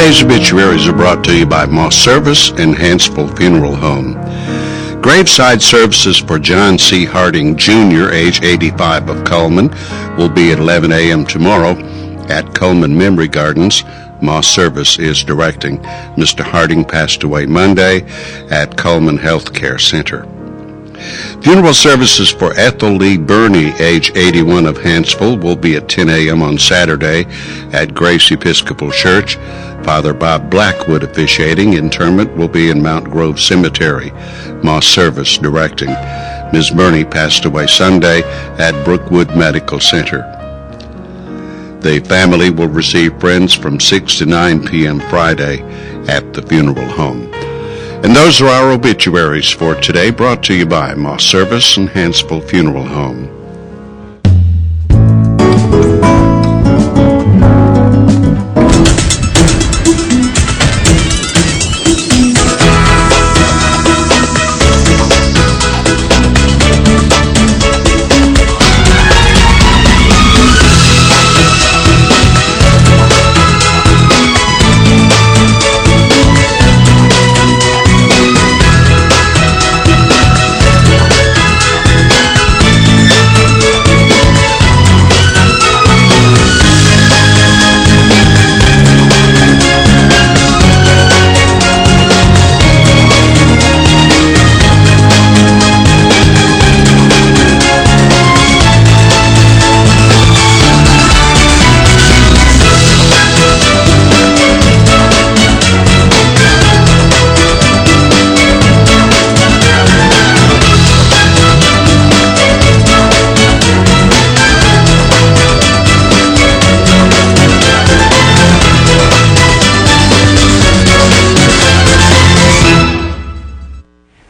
Today's obituaries are brought to you by Moss Service and Hansville Funeral Home. Graveside services for John C. Harding, Jr., age 85 of Coleman, will be at 11 a.m. tomorrow at Coleman Memory Gardens. Moss Service is directing. Mr. Harding passed away Monday at Coleman Health Care Center. Funeral services for Ethel Lee Burney, age 81 of Hansville, will be at 10 a.m. on Saturday at Grace Episcopal Church. Father Bob Blackwood officiating. Interment will be in Mount Grove Cemetery. Moss Service directing. Ms. Burney passed away Sunday at Brookwood Medical Center. The family will receive friends from 6 to 9 p.m. Friday at the funeral home. And those are our obituaries for today, brought to you by Moss Service and Hansville Funeral Home.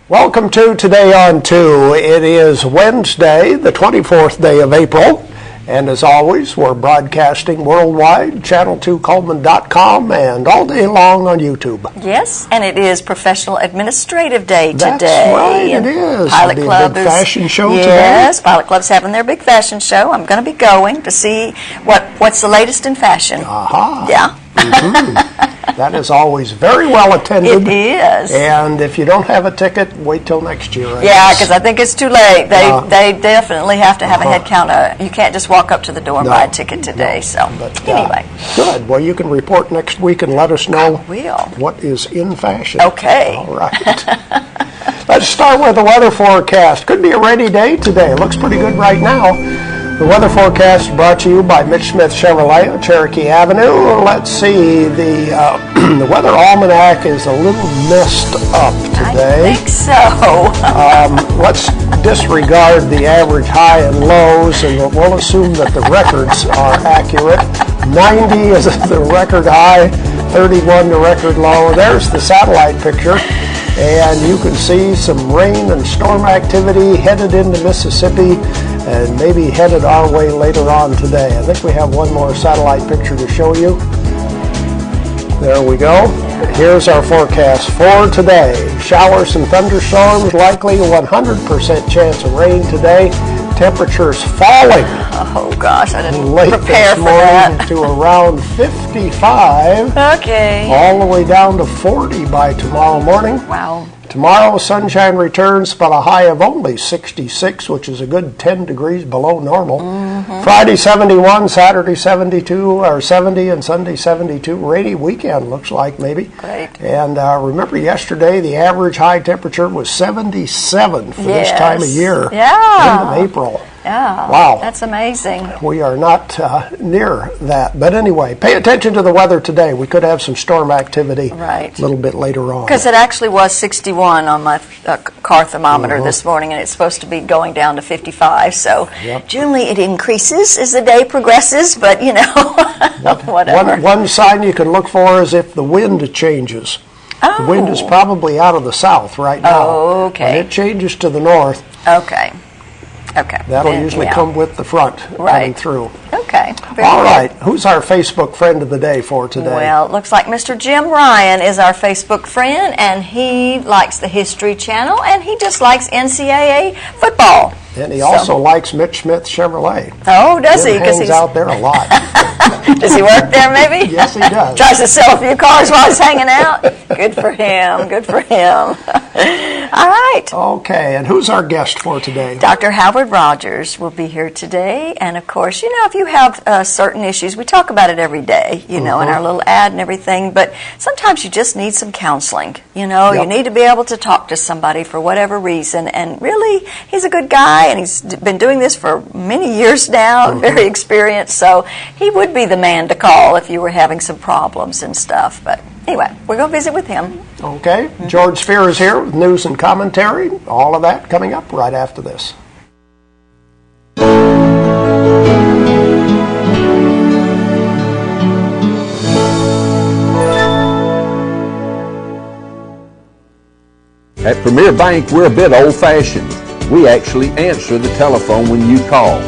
Welcome to Today on 2. It is Wednesday, the 24th day of April, and as always, we're broadcasting worldwide, channel2coleman.com, and all day long on YouTube. Yes, and it is Professional Administrative Day today. That's right, it is. Pilot It'll be Club a big is, fashion show today. Yes, Pilot Club's having their big fashion show. I'm going to be going to see what's the latest in fashion. Aha. Yeah. Mm-hmm. That is always very well attended. It is. And if you don't have a ticket, wait till next year. Yeah, because I think it's too late. They definitely have to have a head count. You can't just walk up to the door and buy a ticket today. So But, anyway. Good. Well, you can report next week and let us know I will. what is in fashion. Okay. All right. Let's start with the weather forecast. Could be a rainy day today. Looks pretty good right now. The weather forecast is brought to you by Mitch Smith Chevrolet on Cherokee Avenue. Let's see, the weather almanac is a little messed up today. I think so. Let's disregard the average high and lows, and we'll assume that the records are accurate. 90 is the record high, 31 the record low. There's the satellite picture. And you can see some rain and storm activity headed into Mississippi and maybe headed our way later on today. I think we have one more satellite picture to show you. There we go. Here's our forecast for today. Showers and thunderstorms, likely 100% chance of rain today. Temperatures falling. Oh gosh, I didn't late prepare this for morning that. to around 55. Okay. All the way down to 40 by tomorrow morning. Wow. Tomorrow, sunshine returns, but a high of only 66, which is a good 10 degrees below normal. Mm-hmm. Friday, 71, Saturday, 72, or 70, and Sunday, 72. Rainy weekend, looks like, maybe. Great. And remember yesterday, the average high temperature was 77 for this time of year. Yeah. End of April. Yeah. Wow. That's amazing. We are not near that. But anyway, pay attention to the weather today. We could have some storm activity a little bit later on. Because it actually was 61 on my car thermometer this morning, and it's supposed to be going down to 55. So generally it increases as the day progresses, but, you know, whatever. One sign you can look for is if the wind changes. Oh. The wind is probably out of the south right now. Oh, okay. When it changes to the north, Okay. Okay. that'll usually come with the front coming through. Okay. All right. Who's our Facebook friend of the day for today? Well, it looks like Mr. Jim Ryan is our Facebook friend, and he likes the History Channel, and he just likes NCAA football. And he also likes Mitch Smith Chevrolet. Oh, does he? Jim hangs out there a lot. Does he work there, maybe? Yes, he does. Tries to sell a few cars while he's hanging out? Good for him. Good for him. All right. Okay, and who's our guest for today? Dr. Howard Rodgers will be here today. And, of course, if you have certain issues, we talk about it every day, in our little ad and everything. But sometimes you just need some counseling. You need to be able to talk to somebody for whatever reason. And really, he's a good guy, and he's been doing this for many years now, very experienced. So he would be the man to call if you were having some problems and stuff. But anyway, we're going to visit with him. Okay. George Spear is here with news and commentary. All of that coming up right after this. At Premier Bank, we're a bit old-fashioned. We actually answer the telephone when you call.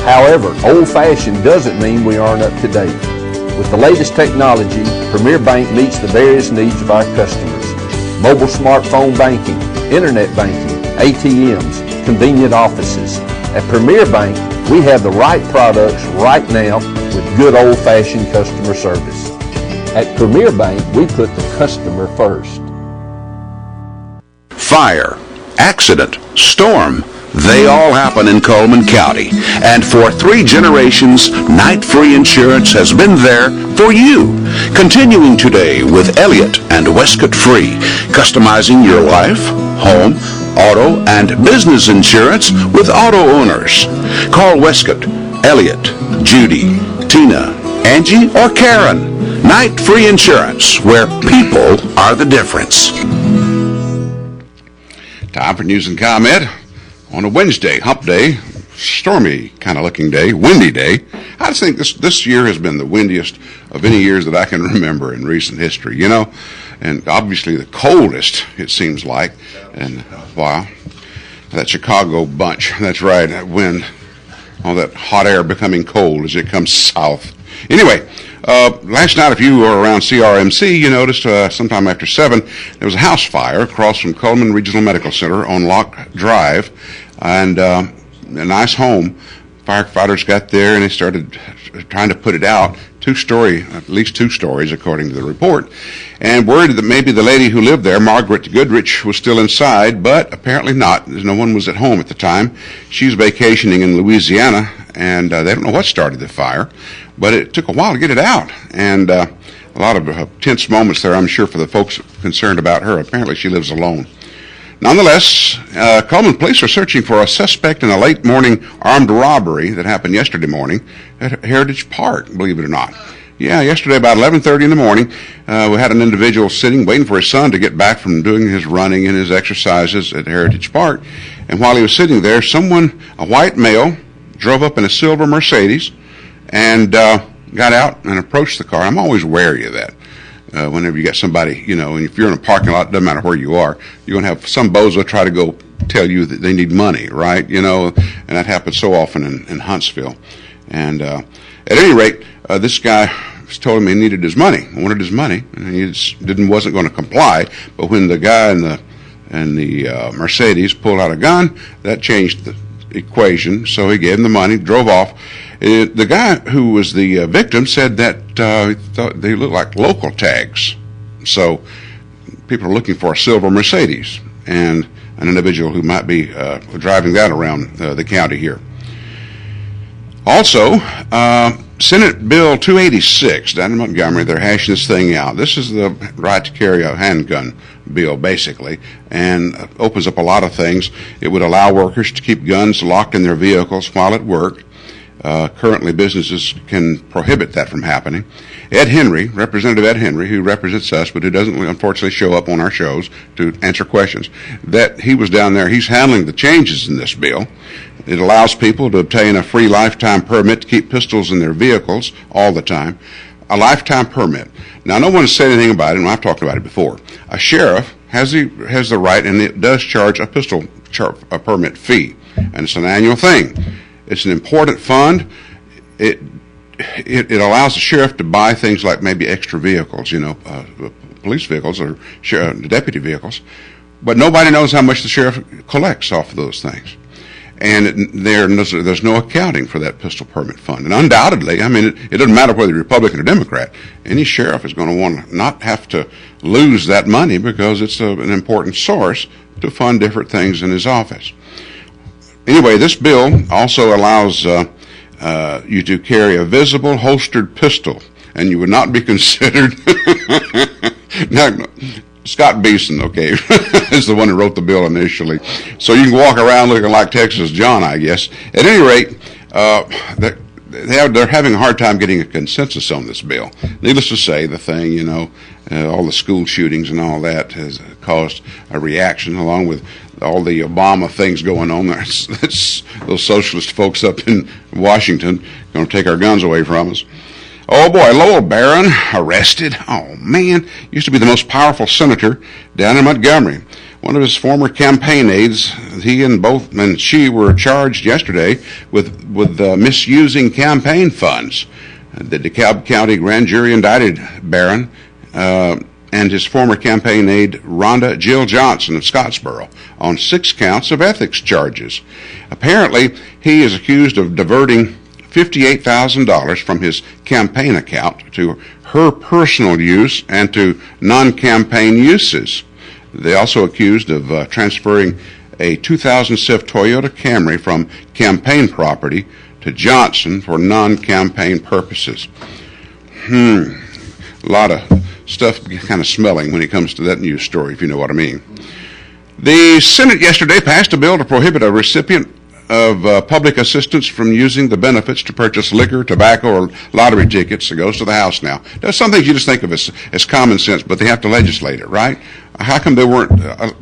However, old-fashioned doesn't mean we aren't up to date. With the latest technology, Premier Bank meets the various needs of our customers. Mobile smartphone banking, internet banking, ATMs, convenient offices. At Premier Bank, we have the right products right now with good old-fashioned customer service. At Premier Bank, we put the customer first. Fire, accident, storm, they all happen in Coleman County. And for 3 generations, Night Free Insurance has been there for you. Continuing today with Elliott and Westcott Free, customizing your life, home, auto, and business insurance with auto owners. Call Westcott, Elliott, Judy, Tina, Angie, or Karen. Night Free Insurance, where people are the difference. Time for news and comment on a Wednesday, hump day, stormy kind of looking day, windy day. I just think this year has been the windiest of any years that I can remember in recent history, and obviously the coldest, it seems like. And wow, that Chicago bunch, that's right, that wind, all that hot air becoming cold as it comes south. Anyway, last night, if you were around CRMC, you noticed sometime after 7, there was a house fire across from Coleman Regional Medical Center on Locke Drive, and a nice home. Firefighters got there, and they started trying to put it out. At least 2 stories, according to the report, and worried that maybe the lady who lived there, Margaret Goodrich, was still inside, but apparently not. No one was at home at the time. She's vacationing in Louisiana, and they don't know what started the fire, but it took a while to get it out, and a lot of tense moments there, I'm sure, for the folks concerned about her. Apparently she lives alone. Nonetheless, Coleman police are searching for a suspect in a late morning armed robbery that happened yesterday morning at Heritage Park, believe it or not. Yeah, yesterday about 11:30 in the morning, we had an individual sitting waiting for his son to get back from doing his running and his exercises at Heritage Park. And while he was sitting there, a white male, drove up in a silver Mercedes and got out and approached the car. I'm always wary of that. Whenever you got somebody, and if you're in a parking lot, it doesn't matter where you are, you're going to have some bozo try to go tell you that they need money, right? And that happens so often in Huntsville. And at any rate, this guy told him he needed his money, wanted his money, and he wasn't going to comply. But when the guy in the Mercedes pulled out a gun, that changed the equation. So he gave him the money, drove off. The guy who was the victim said that he thought they looked like local tags. So people are looking for a silver Mercedes and an individual who might be driving that around the county here. Also, Senate Bill 286 down in Montgomery, they're hashing this thing out. This is the right to carry a handgun bill, basically, and opens up a lot of things. It would allow workers to keep guns locked in their vehicles while at work. Currently, businesses can prohibit that from happening. Ed Henry, Representative Ed Henry, who represents us, but who doesn't unfortunately show up on our shows to answer questions, that he was down there. He's handling the changes in this bill. It allows people to obtain a free lifetime permit to keep pistols in their vehicles all the time. A lifetime permit. Now, no one has said anything about it, and I've talked about it before. A sheriff has the right, and it does charge a permit fee, and it's an annual thing. It's an important fund. It allows the sheriff to buy things like maybe extra vehicles, police vehicles or deputy vehicles. But nobody knows how much the sheriff collects off of those things. and there's no accounting for that pistol permit fund. And undoubtedly, I mean, it doesn't matter whether you're Republican or Democrat, any sheriff is going to want to not have to lose that money because it's an important source to fund different things in his office. Anyway, this bill also allows you to carry a visible holstered pistol, and you would not be considered. Now, Scott Beeson, okay, is the one who wrote the bill initially. So you can walk around looking like Texas John, I guess. At any rate, they're having a hard time getting a consensus on this bill. Needless to say, the thing, all the school shootings and all that has caused a reaction, along with all the Obama things going on. That's those socialist folks up in Washington going to take our guns away from us. Oh boy, Lowell Barron arrested. Oh man, used to be the most powerful senator down in Montgomery. One of his former campaign aides, he and she were charged yesterday with misusing campaign funds. The DeKalb County grand jury indicted Barron and his former campaign aide Rhonda Jill Johnson of Scottsboro on 6 counts of ethics charges. Apparently, he is accused of diverting $58,000 from his campaign account to her personal use and to non-campaign uses. They also accused of transferring a 2007 Toyota Camry from campaign property to Johnson for non-campaign purposes. A lot of stuff kind of smelling when it comes to that news story, if you know what I mean. The Senate yesterday passed a bill to prohibit a recipient of public assistance from using the benefits to purchase liquor, tobacco, or lottery tickets. It goes to the House now. There's some things you just think of as common sense, but they have to legislate it, right? How come they weren't,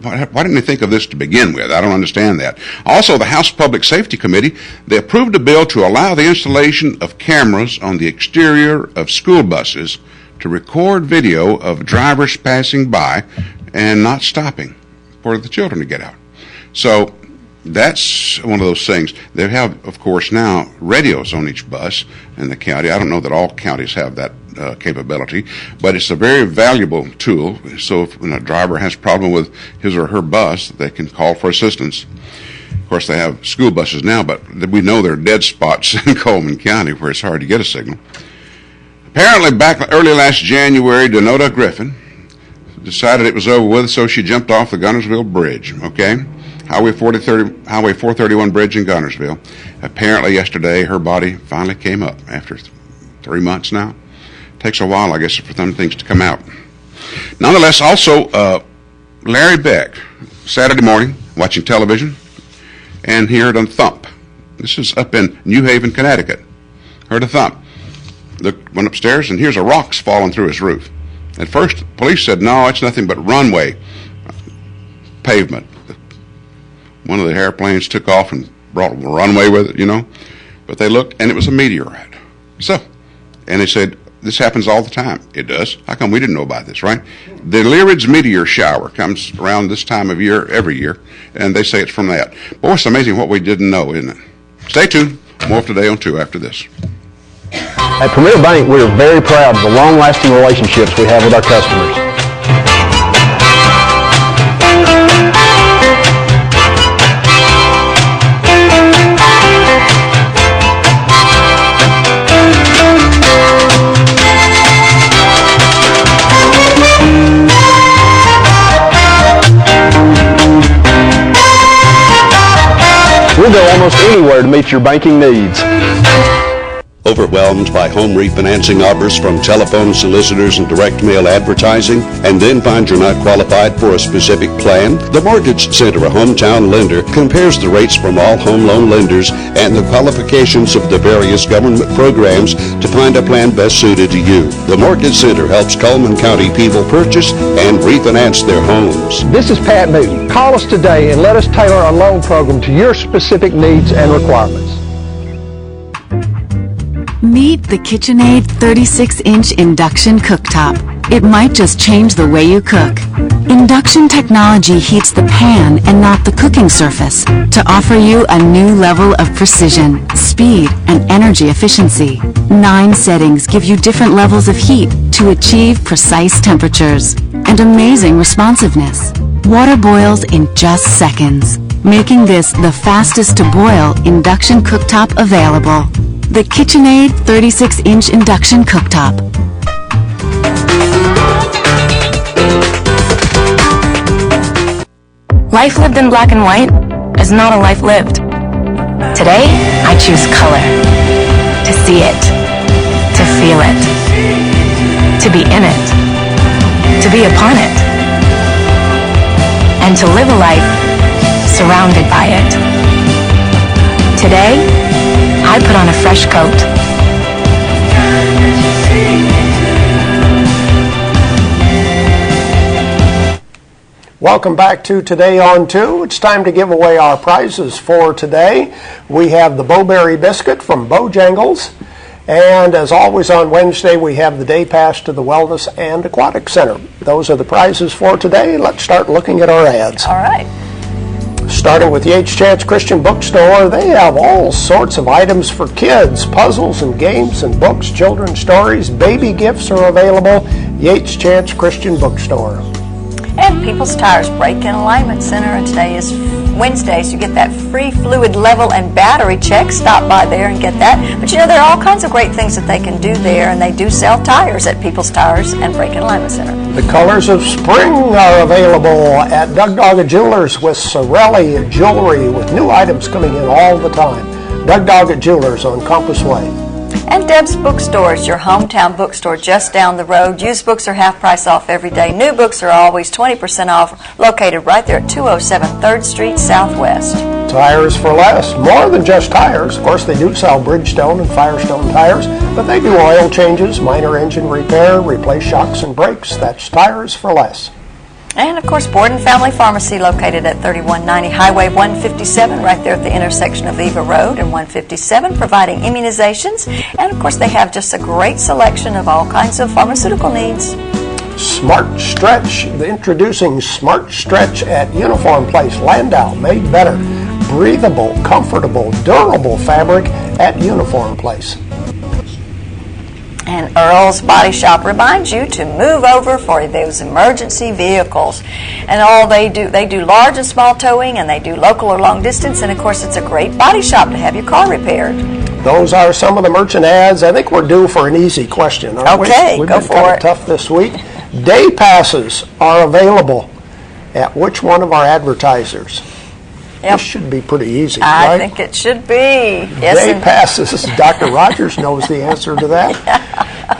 why didn't they think of this to begin with? I don't understand that. Also, the House Public Safety Committee, they approved a bill to allow the installation of cameras on the exterior of school buses to record video of drivers passing by and not stopping for the children to get out. So that's one of those things. They have, of course, now radios on each bus in the county. I don't know that all counties have that capability, but it's a very valuable tool. So if when a driver has a problem with his or her bus, they can call for assistance. Of course, they have school buses now, but we know there are dead spots in Coleman County where it's hard to get a signal. Apparently, back early last January, Denota Griffin decided it was over with, so she jumped off the Gunnersville Bridge, okay? Highway 431 bridge in Gunnersville. Apparently yesterday her body finally came up after 3 months now. Takes a while, I guess, for some things to come out. Nonetheless, also Larry Beck, Saturday morning, watching television, and he heard a thump. This is up in New Haven, Connecticut. Heard a thump. Went upstairs, and here's a rocks falling through his roof. At first, police said, no, it's nothing but runway pavement. One of the airplanes took off and brought a runway with it, But they looked, and it was a meteorite. And they said, this happens all the time. It does. How come we didn't know about this, right? The Lyrids meteor shower comes around this time of year every year, and they say it's from that. Boy, it's amazing what we didn't know, isn't it? Stay tuned. More today on 2 after this. At Premier Bank, we are very proud of the long-lasting relationships we have with our customers. We'll go almost anywhere to meet your banking needs. Overwhelmed by home refinancing offers from telephone solicitors and direct mail advertising, and then find you're not qualified for a specific plan? The Mortgage Center, a hometown lender, compares the rates from all home loan lenders and the qualifications of the various government programs to find a plan best suited to you. The Mortgage Center helps Coleman County people purchase and refinance their homes. This is Pat Newton. Call us today and let us tailor a loan program to your specific needs and requirements. Meet the KitchenAid 36-inch induction cooktop. It might just change the way you cook. Induction technology heats the pan and not the cooking surface to offer you a new level of precision, speed, and energy efficiency. 9 settings give you different levels of heat to achieve precise temperatures and amazing responsiveness. Water boils in just seconds. making this the fastest to boil induction cooktop available. The KitchenAid 36-inch induction cooktop. Life lived in black and white is not a life lived. Today, I choose color. To see it. To feel it. To be in it. To be upon it. And to live a life surrounded by it. Today, I put on a fresh coat. Welcome back to Today on 2. It's time to give away our prizes for today. We have the Bowberry Biscuit from Bojangles. And as always on Wednesday, we have the day pass to the Wellness and Aquatic Center. Those are the prizes for today. Let's start looking at our ads. All right. Starting with Yates Chance Christian Bookstore, they have all sorts of items for kids, puzzles and games and books, children's stories, baby gifts are available. Yates Chance Christian Bookstore. And People's Tires Brake and Alignment Center, and today is Wednesday, so you get that free fluid level and battery check. Stop by there and get that. But you know, there are all kinds of great things that they can do there, and they do sell tires at People's Tires and Brake and Alignment Center. The colors of spring are available at Doug Dogga Jewelers with Sorelli Jewelry, with new items coming in all the time. Doug Dogga Jewelers on Compass Way. And Deb's Bookstores, your hometown bookstore just down the road. Used books are half price off every day. New books are always 20% off, located right there at 207 3rd Street Southwest. Tires for less. More than just tires. Of course, they do sell Bridgestone and Firestone tires, but they do oil changes, minor engine repair, replace shocks and brakes. That's Tires for Less. And, of course, Borden Family Pharmacy, located at 3190 Highway 157, right there at the intersection of Eva Road and 157, providing immunizations. And, of course, they have just a great selection of all kinds of pharmaceutical needs. Smart Stretch. Introducing Smart Stretch at Uniform Place, Landau. Made better. Breathable, comfortable, durable fabric at Uniform Place. And Earl's Body Shop reminds you to move over for those emergency vehicles. And all they do large and small towing, and they do local or long distance. And, of course, it's a great body shop to have your car repaired. Those are some of the merchant ads. I think we're due for an easy question, aren't we? Okay, We've go been for kind it. of tough this week. Day passes are available at which one of our advertisers? Yep. This should be pretty easy, I right? think it should be. Yes, Day passes, Dr. Rodgers knows the answer to that,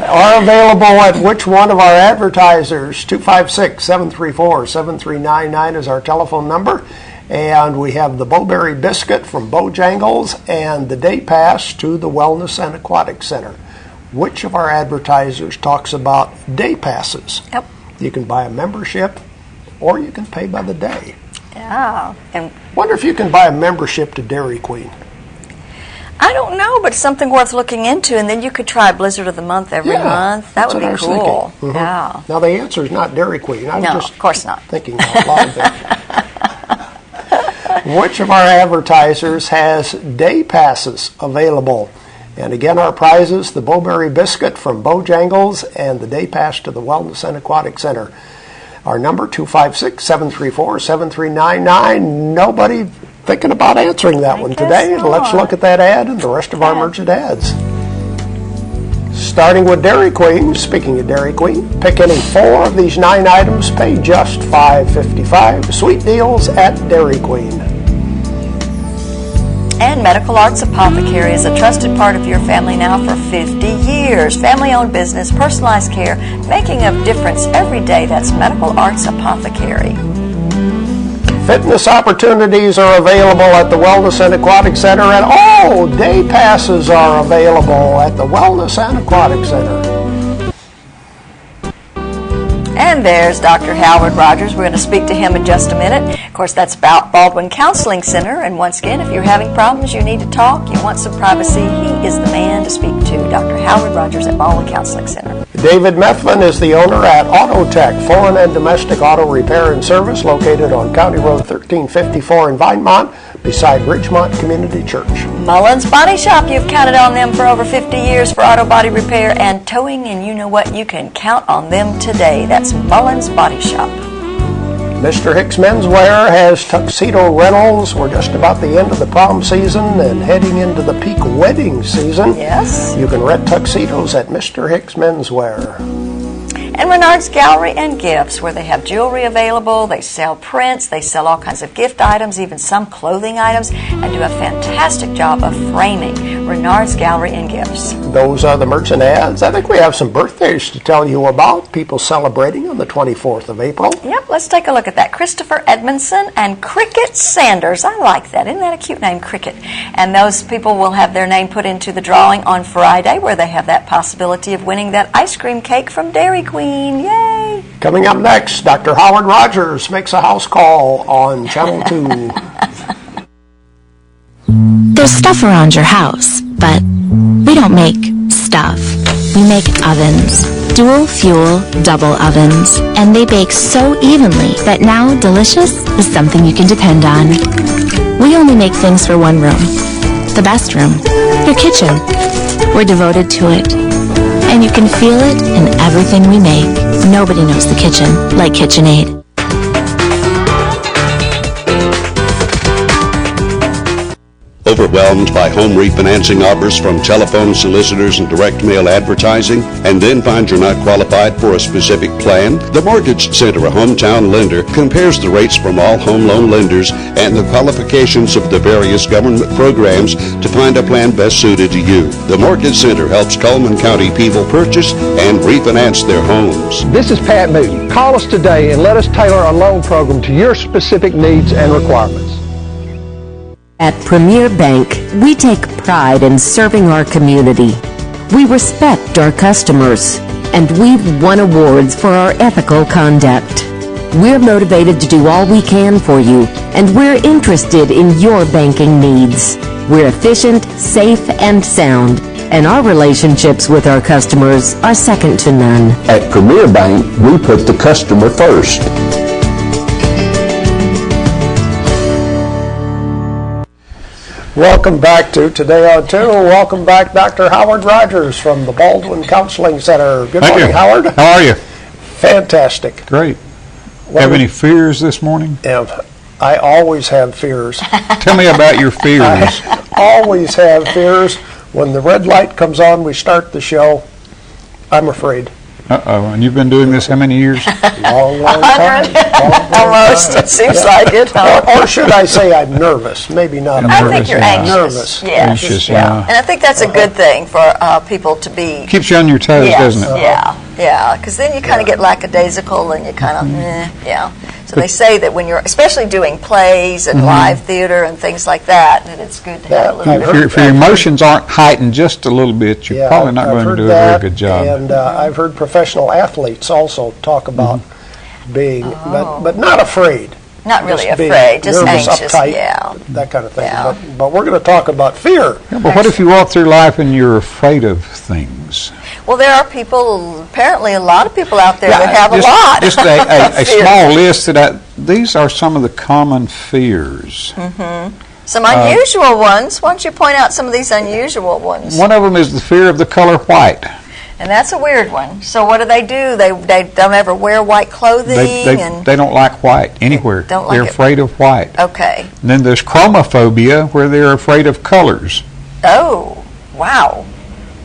are available at which one of our advertisers? 256-734-7399 is our telephone number. And we have the Bowberry Biscuit from Bojangles and the Day Pass to the Wellness and Aquatic Center. Which of our advertisers talks about day passes? Yep. You can buy a membership or you can pay by the day. Yeah. And Wonder if you can buy a membership to Dairy Queen. I don't know, but it's something worth looking into. And then you could try Blizzard of the Month every month. That that's would what I be was cool. thinking. Yeah. Now the answer is not Dairy Queen. I was No, just of course not. thinking out loud there. Which of our advertisers has day passes available? And again, our prizes, the Bowberry Biscuit from Bojangles and the Day Pass to the Wellness and Aquatic Center. Our number, 256-734-7399. Nobody thinking about answering that one today. not. Let's look at that ad and the rest of our merchant ads. Starting with Dairy Queen. Speaking of Dairy Queen, pick any 4 of these 9 items, pay just $5.55. Sweet deals at Dairy Queen. And Medical Arts Apothecary is a trusted part of your family now for 50 years. Family-owned business, personalized care, making a difference every day. That's Medical Arts Apothecary. Fitness opportunities are available at the Wellness and Aquatic Center, and all day passes are available at the Wellness and Aquatic Center. And there's Dr. Howard Rodgers. We're going to speak to him in just a minute. Of course, that's Baldwin Counseling Center. And once again, if you're having problems, you need to talk, you want some privacy, he is the man to speak to. Dr. Howard Rodgers at Baldwin Counseling Center. David Methvin is the owner at Autotech, foreign and domestic auto repair and service, located on County Road 1354 in Vinemont, beside Ridgemont Community Church. Mullins Body Shop, you've counted on them for over 50 years for auto body repair and towing, and you know what? You can count on them today. That's Mullins Body Shop. Mr. Hicks Menswear has tuxedo rentals. We're just about the end of the prom season and heading into the peak wedding season. Yes. You can rent tuxedos at Mr. Hicks Menswear. And Renard's Gallery and Gifts, where they have jewelry available, they sell prints, they sell all kinds of gift items, even some clothing items, and do a fantastic job of framing. Renard's Gallery and Gifts. Those are the merchant ads. I think we have some birthdays to tell you about. People celebrating on the 24th of April. Yep, let's take a look at that. Christopher Edmondson and Cricket Sanders. I like that. Isn't that a cute name, Cricket? And those people will have their name put into the drawing on Friday, where they have that possibility of winning that ice cream cake from Dairy Queen. Yay! Coming up next, Dr. Howard Rodgers makes a house call on Channel 2. There's stuff around your house, but we don't make stuff. We make ovens. Dual fuel, double ovens. And they bake so evenly that now delicious is something you can depend on. We only make things for one room. The best room. Your kitchen. We're devoted to it. And you can feel it in everything we make. Nobody knows the kitchen like KitchenAid. Overwhelmed by home refinancing offers from telephone solicitors and direct mail advertising, and then find you're not qualified for a specific plan? The Mortgage Center, a hometown lender, compares the rates from all home loan lenders and the qualifications of the various government programs to find a plan best suited to you. The Mortgage Center helps Coleman County people purchase and refinance their homes. This is Pat Newton. Call us today and let us tailor a loan program to your specific needs and requirements. At Premier Bank, we take pride in serving our community. We respect our customers, and we've won awards for our ethical conduct. We're motivated to do all we can for you, and we're interested in your banking needs. We're efficient, safe, and sound, and our relationships with our customers are second to none. At Premier Bank, we put the customer first. Welcome back to Today on 2. Welcome back, Dr. Howard Rodgers from the Baldwin Counseling Center. Good Thank morning, you. Howard. How are you? Fantastic. Great. Well, Have any fears this morning? I always have fears. Tell me about your fears. I always have fears. When the red light comes on, we start the show, I'm afraid. Uh-oh. And you've been doing this how many years? Long time. Almost, it seems like it. Or should I say I'm nervous? Maybe not. I nervous, think you're yeah. anxious. Nervous. Yes. Anxious, yeah. yeah. And I think that's a good thing for people to be. Keeps you on your toes, Yes, doesn't it? Yeah, because then you kind of get lackadaisical and you kind of, yeah. So they say that when you're, especially doing plays and live theater and things like that, that it's good to have a little bit. If your emotions aren't heightened just a little bit, you're probably not going to do a very good job. And I've heard professional athletes also talk about being, but not afraid. Not really Just being afraid, just nervous, anxious, uptight, yeah. that kind of thing. Yeah. But we're going to talk about fear. Yeah, but what if you walk through life and you're afraid of things? Well, there are people, apparently a lot of people out there that have a lot. Just a small list. These are some of the common fears. Some unusual ones. Why don't you point out some of these unusual ones? One of them is the fear of the color white. And that's a weird one. So what do? They don't ever wear white clothing? They don't like white anywhere. Don't like they're it. afraid of white. Okay. And then there's chromophobia, where they're afraid of colors. Oh, wow.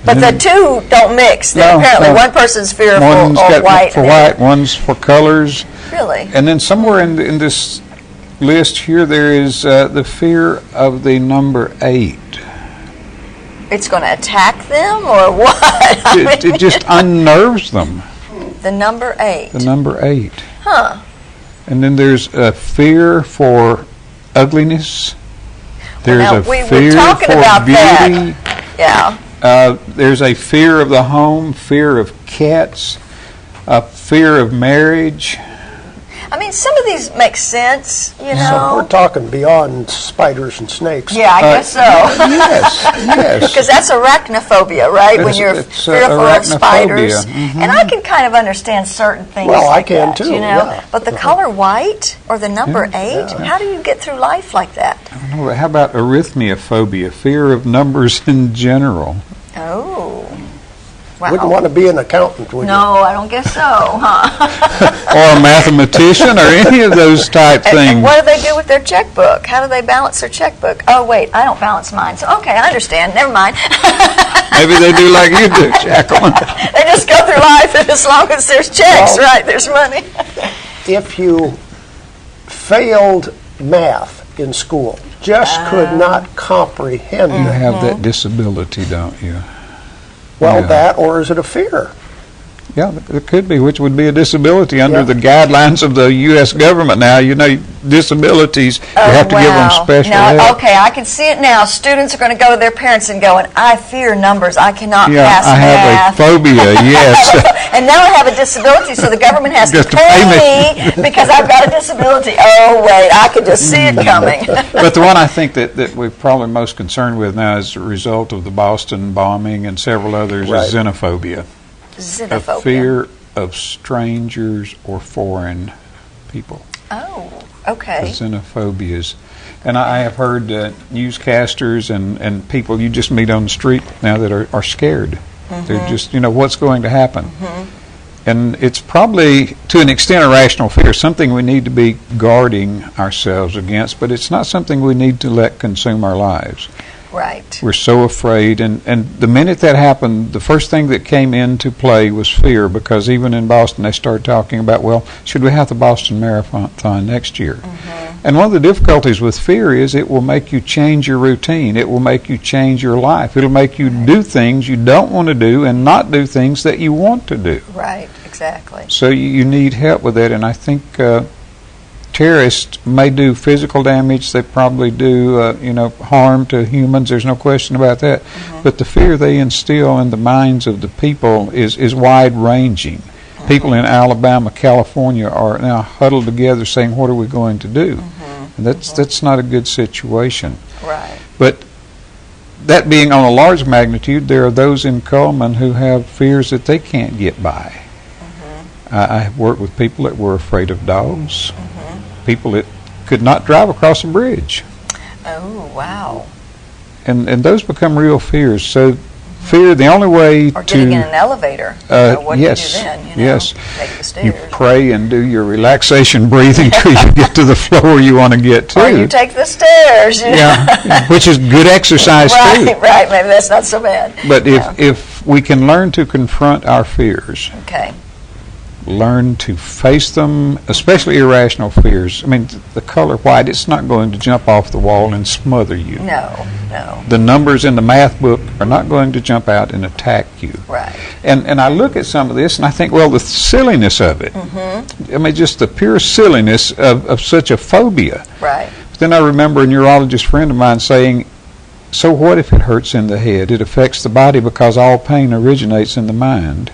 But the two don't mix. No, Apparently no. one person's fearful One's of got white. for white, one's for colors. Really? And then somewhere in this list here, there is the fear of the number 8. It's going to attack them or what? It just unnerves them. The number 8. The number 8. Huh. And then there's a fear for ugliness. There's now, a we were fear talking for about beauty. Yeah. There's a fear of the home, fear of cats, a fear of marriage. I mean, some of these make sense, you So we're know. talking beyond spiders and snakes. Yeah, I guess so. Yes. Because that's arachnophobia, right? When you're it's fearful of arachnophobia. spiders. And I can kind of understand certain things Well, I like can that, too, you know. yeah. But the color white or the number 8, how do you get through life like that? How about arithmia phobia, fear of numbers in general? Oh. Wow. Wouldn't want to be an accountant, would you? No, I don't guess so, huh? Or a mathematician, or any of those type And things. what do they do with their checkbook? How do they balance their checkbook? Oh, wait, I don't balance mine. So, okay, I understand. Never mind. Maybe they do like you do, Jacqueline. They just go through life, and as long as there's checks, Well, right, there's money. If you failed math in school, just could not comprehend You it, have that disability, don't you? well, yeah. that, or is it a fear? Yeah, it could be, which would be a disability under Yeah. the guidelines of the U.S. government now. You know, disabilities, you have to give them special now, help. okay, I can see it now. Students are going to go to their parents and going, I fear numbers. I cannot Yeah, pass I have math. a phobia, yes. And now I have a disability, so the government has to Just to pay pay me because I've got a disability. Oh, wait, I could just see it coming. But the one I think that we're probably most concerned with now as a result of the Boston bombing and several others Right. is xenophobia. A Xenophobia. fear of strangers or foreign people. Oh, okay. Xenophobias. And I have heard newscasters and people you just meet on the street now that are scared. They're just, what's going to happen? And it's probably, to an extent, a rational fear, something we need to be guarding ourselves against, but it's not something we need to let consume our lives. Right. We're so afraid, and the minute that happened, the first thing that came into play was fear, because even in Boston they started talking about, well, should we have the Boston Marathon next year? And one of the difficulties with fear is it will make you change your routine. It will make you change your life. It'll make you do things you don't want to do and not do things that you want to do. Right, exactly. So you need help with that, and I think terrorists may do physical damage. They probably do, harm to humans. There's no question about that. But the fear they instill in the minds of the people is wide-ranging. People in Alabama, California are now huddled together saying, what are we going to do? And that's not a good situation. Right. But that being on a large magnitude, there are those in Cullman who have fears that they can't get by. I have worked with people that were afraid of dogs, people that could not drive across a bridge. Oh, wow. And those become real fears. So fear, the only way Or to... getting in an elevator. What yes, do you do then? yes. Take the You stairs. pray and do your relaxation breathing till you get to the floor you want to get to. Or you take the stairs. Yeah, which is good exercise too. Right, maybe that's not so bad. But if we can learn to confront our fears, Okay. learn to face them, especially irrational fears. I mean, the color white, it's not going to jump off the wall and smother you. No. The numbers in the math book are not going to jump out and attack you. Right. And I look at some of this and I think, well, the silliness of it. I mean, just the pure silliness of such a phobia. Right. But then I remember a neurologist friend of mine saying, so what if it hurts in the head? It affects the body because all pain originates in the mind.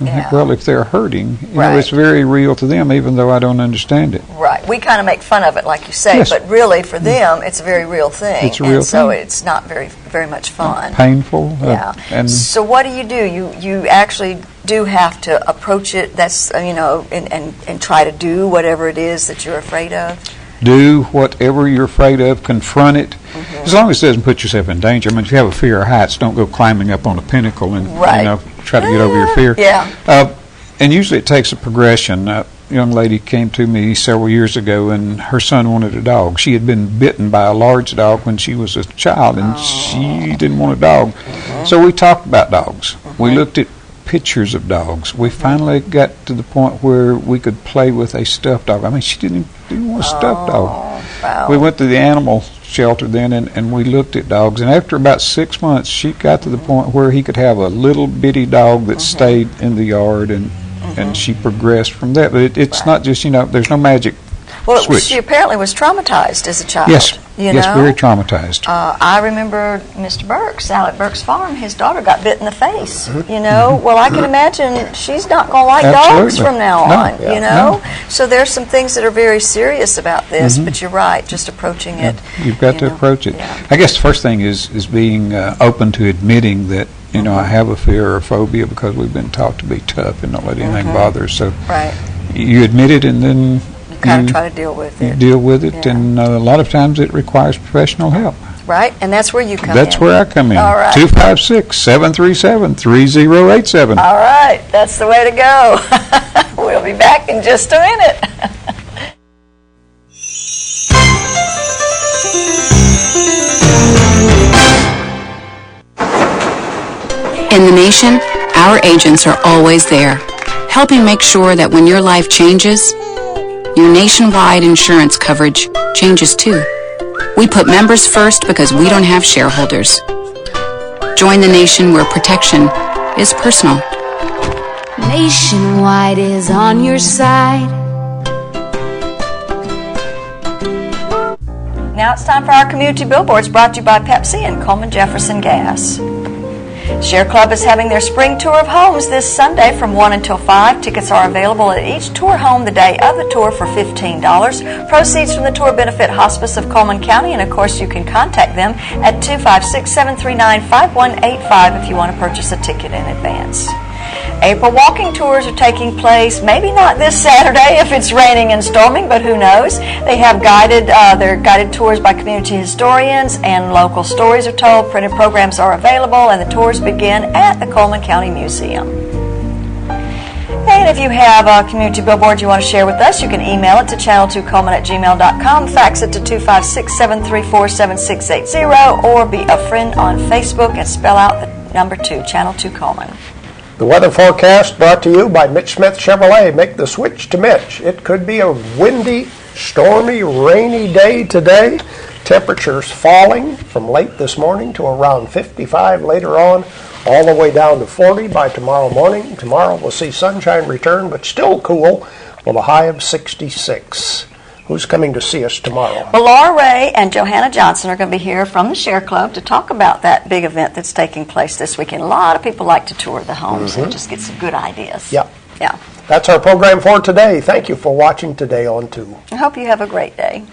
I think, well, if they're hurting, it's very real to them, even though I don't understand it. Right. We kind of make fun of it, like you say, Yes. but really for them, it's a very real thing. It's a real and so thing. it's not very much fun. Painful. Yeah. And So what do? You actually do have to approach it. That's and try to do whatever it is that you're afraid of. do whatever you're afraid of, confront it, as long as it doesn't put yourself in danger. I mean, if you have a fear of heights, don't go climbing up on a pinnacle and try to get over your fear. Yeah. And usually it takes a progression. A young lady came to me several years ago, and her son wanted a dog. She had been bitten by a large dog when she was a child, and she didn't want a dog. So we talked about dogs. We looked at pictures of dogs. We finally got to the point where we could play with a stuffed dog. I mean, she didn't want a stuffed dog. Wow. We went to the animal shelter then, and we looked at dogs. And after about 6 months, she got to the point where he could have a little bitty dog that stayed in the yard, and she progressed from that. But it's not just, there's no magic switch. She apparently was traumatized as a child. Yes, you yes, know? very traumatized. I remember Mr. Burks, out at Burks Farm, his daughter got bit in the face, Well, I can imagine she's not going to like dogs Absolutely. from now No. on, No. So there's some things that are very serious about this, but you're right, just approaching it. You've got to approach it. Yeah. I guess the first thing is being open to admitting that, I have a fear or a phobia, because we've been taught to be tough and not let anything bother us. So Right. you admit it, and then Kind of try to deal with you it. deal with it, Yeah. and a lot of times it requires professional help. right? And that's where you come in. That's where I come in. All right. 256-737-3087. All right. That's the way to go. We'll be back in just a minute. In the nation, our agents are always there, helping make sure that when your life changes, your nationwide insurance coverage changes too. We put members first because we don't have shareholders. Join the nation where protection is personal. Nationwide is on your side. Now it's time for our community billboards, brought to you by Pepsi and Coleman Jefferson Gas. Share Club is having their spring tour of homes this Sunday from 1 until 5. Tickets are available at each tour home the day of the tour for $15. Proceeds from the tour benefit Hospice of Coleman County, and of course you can contact them at 256-739-5185 if you want to purchase a ticket in advance. April walking tours are taking place, maybe not this Saturday if it's raining and storming, but who knows. They have their guided tours by community historians, and local stories are told. Printed programs are available, and the tours begin at the Coleman County Museum. And if you have a community billboard you want to share with us, you can email it to channel2coleman@gmail.com, fax it to 256-734-7680, or be a friend on Facebook and spell out the number 2, Channel 2 Coleman. The weather forecast brought to you by Mitch Smith Chevrolet. Make the switch to Mitch. It could be a windy, stormy, rainy day today. Temperatures falling from late this morning to around 55 later on, all the way down to 40 by tomorrow morning. Tomorrow we'll see sunshine return, but still cool with a high of 66. Who's coming to see us tomorrow? Well, Laura Ray and Johanna Johnson are going to be here from the Share Club to talk about that big event that's taking place this weekend. A lot of people like to tour the homes and just get some good ideas. Yeah. Yeah. That's our program for today. Thank you for watching today on 2. I hope you have a great day.